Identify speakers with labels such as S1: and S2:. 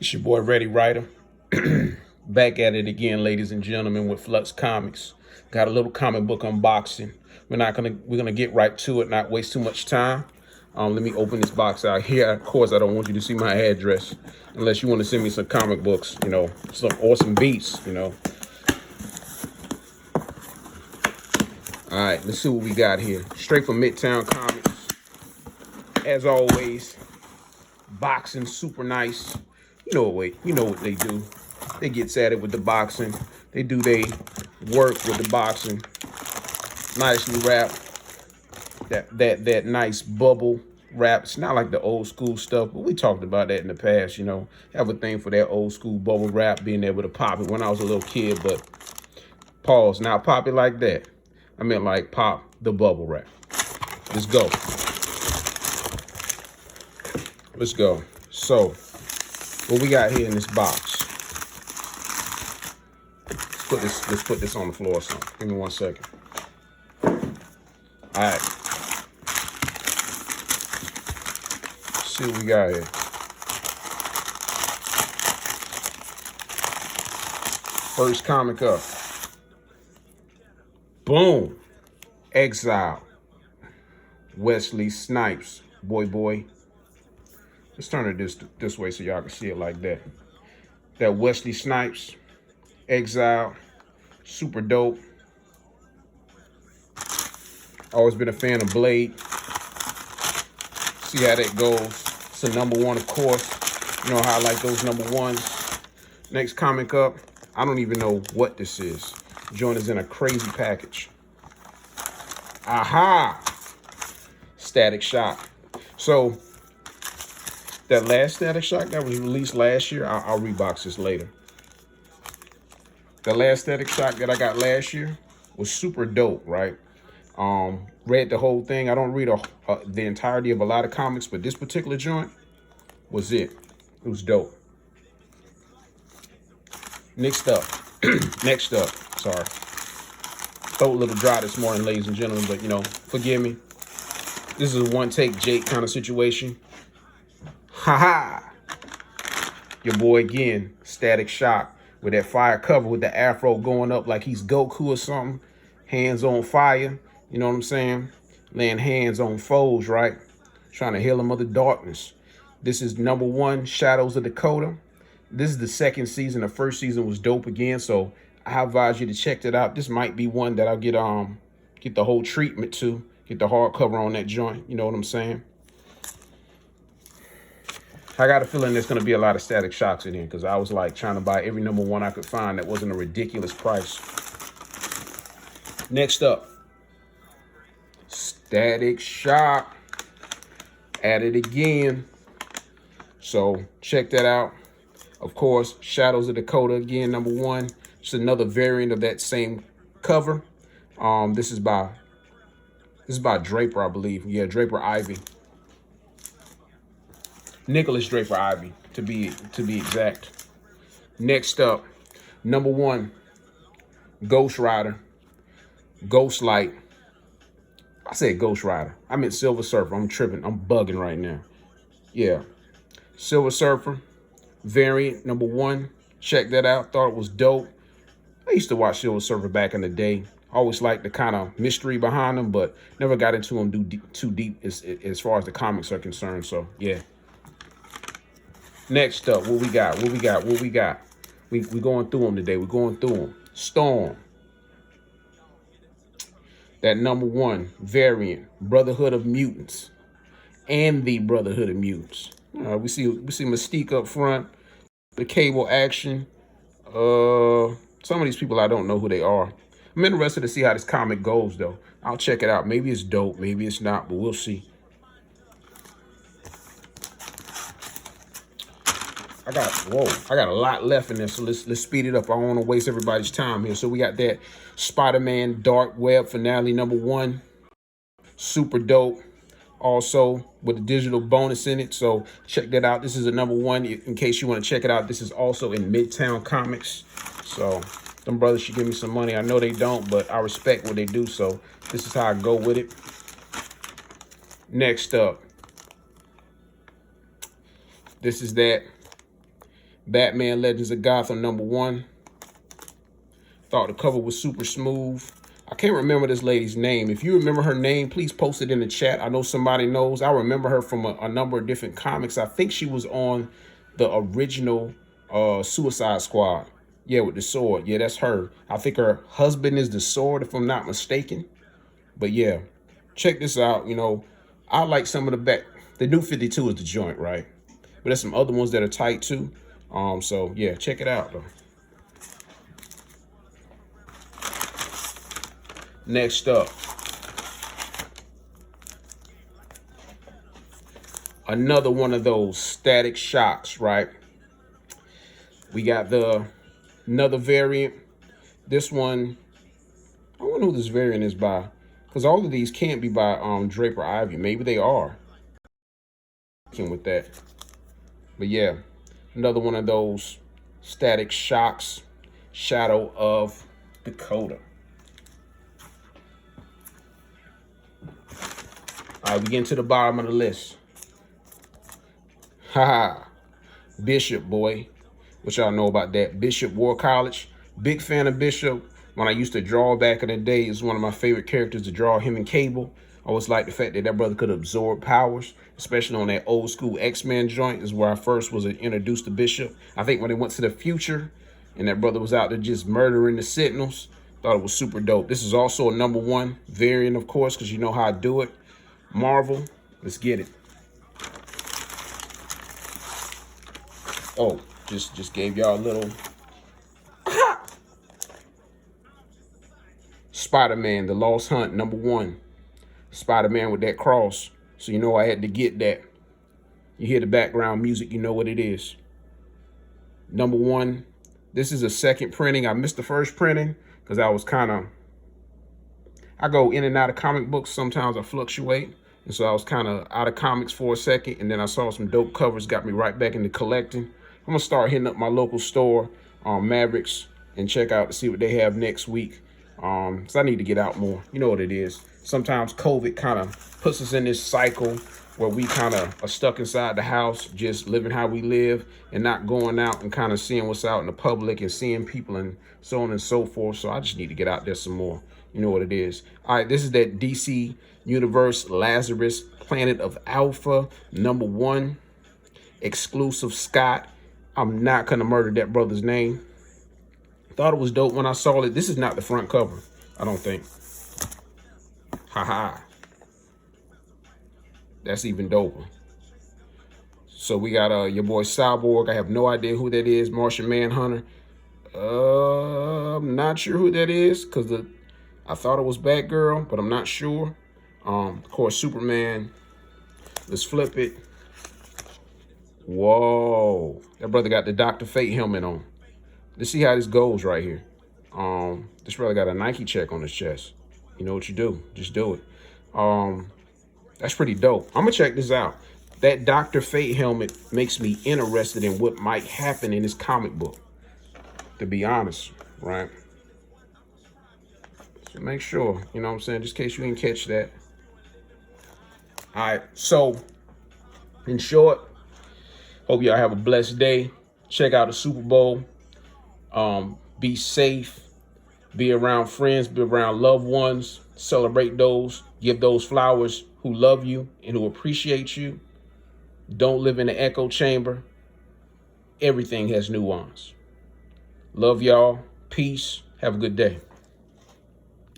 S1: It's your boy Ready Writer. Back at it again, ladies and gentlemen, with Flux Comics. Got a little comic book unboxing. We're gonna get right to it, not waste too much time. Let me open this box out here. Of course, I don't want you to see my address unless you want to send me some comic books, some awesome beats, All right, let's see what we got here. Straight from Midtown Comics. As always, boxing super nice. You know what they do. They gets at it with the boxing. They do they work with the boxing. Nicely wrapped. That nice bubble wrap. It's not like the old school stuff, but we talked about that in the past. Have a thing for that old school bubble wrap, being able to pop it when I was a little kid. But pause. Not pop it like that. I meant like pop the bubble wrap. Let's go. Let's go. So, what we got here in this box? Let's put this on the floor or something. Give me 1 second. All right. Let's see what we got here. First comic up. Boom. Exile. Wesley Snipes. Boy. Let's turn it this way so y'all can see it like that. That Wesley Snipes. Exile. Super dope. Always been a fan of Blade. See how that goes. It's a #1, of course. You know how I like those #1s. Next comic up. I don't even know what this is. Joint is in a crazy package. Aha! Static Shock. So, that last Static Shock that was released last year, I'll rebox this later. The last Static Shock that I got last year was super dope, right? Read the whole thing. I don't read the entirety of a lot of comics, but this particular joint was it. It was dope. Next up, sorry. Throat a little dry this morning, ladies and gentlemen, but forgive me. This is a one-take Jake kind of situation. Ha. Your boy again, Static Shock, with that fire cover with the afro going up like he's Goku or something. Hands on fire, you know what I'm saying? Laying hands on foes, right? Trying to heal them of the darkness. This is #1, Shadows of Dakota. This is the second season. The first season was dope again, so I advise you to check that out. This might be one that I'll get the whole treatment to, get the hardcover on that joint. You know what I'm saying? I got a feeling there's going to be a lot of Static Shocks in here because I was like trying to buy every #1 I could find that wasn't a ridiculous price. Next up, Static Shock. At it again. So check that out. Of course, Shadows of Dakota again, #1. Just another variant of that same cover. This is by Draper, I believe. Yeah, Draper Ivy. Nicholas Draper Ivy, to be exact. Next up, #1, Ghost Rider, Ghostlight. I said Ghost Rider. I meant Silver Surfer. I'm tripping. I'm bugging right now. Yeah, Silver Surfer, variant #1. Check that out. Thought it was dope. I used to watch Silver Surfer back in the day. Always liked the kind of mystery behind them, but never got into them too deep as far as the comics are concerned. So yeah. Next up, what we got? We going through them today. We're going through them. Storm. That #1 variant, Brotherhood of Mutants, and the Brotherhood of Mutants. We see Mystique up front, the Cable action. Some of these people I don't know who they are. I'm interested to see how this comic goes, though. I'll check it out. Maybe it's dope, maybe it's not, but we'll see. I got a lot left in there, so let's speed it up. I don't want to waste everybody's time here. So we got that Spider-Man Dark Web finale #1. Super dope. Also with a digital bonus in it. So check that out. This is a #1. In case you want to check it out, this is also in Midtown Comics. So them brothers should give me some money. I know they don't, but I respect what they do. So this is how I go with it. Next up, this is that Batman Legends of Gotham #1. Thought the cover was super smooth. I can't remember this lady's name. If you remember her name, please post it in the chat. I know somebody knows. I remember her from a number of different comics. I think she was on the original Suicide Squad. Yeah, with the sword. Yeah, that's her. I think her husband is the sword, if I'm not mistaken. But yeah, check this out. You know, I like some of the back. The new 52 is the joint, right? But there's some other ones that are tight too. So yeah, check it out though. Next up, another one of those Static Shocks, right? We got another variant. This one, I wonder who this variant is by, because all of these can't be by Draper Ivy. Maybe they are. With that, but yeah, another one of those Static Shocks, Shadow of Dakota. All right, we get to the bottom of the list. Haha, Bishop, boy. What y'all know about that? Bishop War College. Big fan of Bishop. When I used to draw back in the day, it's one of my favorite characters to draw, him and Cable. I always liked the fact that brother could absorb powers, especially on that old school X-Men joint is where I first was introduced to Bishop. I think when they went to the future and that brother was out there just murdering the Sentinels, thought it was super dope. This is also a #1 variant, of course, because you know how I do it. Marvel, let's get it. Oh, just gave y'all a little Spider-Man, The Lost Hunt, #1. Spider-Man with that cross. So you know I had to get that. You hear the background music, you know what it is. #1. This is a second printing. I missed the first printing because I was I go in and out of comic books. Sometimes I fluctuate. And so I was kind of out of comics for a second. And then I saw some dope covers, got me right back into collecting. I'm going to start hitting up my local store, Mavericks, and check out to see what they have next week. Because I need to get out more. You know what it is. Sometimes COVID kind of puts us in this cycle where we kind of are stuck inside the house, just living how we live and not going out and kind of seeing what's out in the public and seeing people and so on and so forth. So I just need to get out there some more. You know what it is. All right, this is that DC Universe Lazarus Planet of Alpha #1 exclusive Scott. I'm not going to murder that brother's name. Thought it was dope when I saw it. This is not the front cover, I don't think. Haha. That's even doper. So we got your boy Cyborg. I have no idea who that is. Martian Manhunter. I'm not sure who that is because I thought it was Batgirl, but I'm not sure. Of course, Superman. Let's flip it. Whoa. That brother got the Dr. Fate helmet on. Let's see how this goes right here. This brother got a Nike check on his chest. You know what you do. Just do it. That's pretty dope. I'm going to check this out. That Dr. Fate helmet makes me interested in what might happen in this comic book, to be honest, right? So make sure, you know what I'm saying, just in case you didn't catch that. All right, so in short, hope y'all have a blessed day. Check out the Super Bowl. Be safe. Be around friends. Be around loved ones. Celebrate those. Give those flowers who love you and who appreciate you. Don't live in an echo chamber. Everything has nuance. Love y'all. Peace. Have a good day.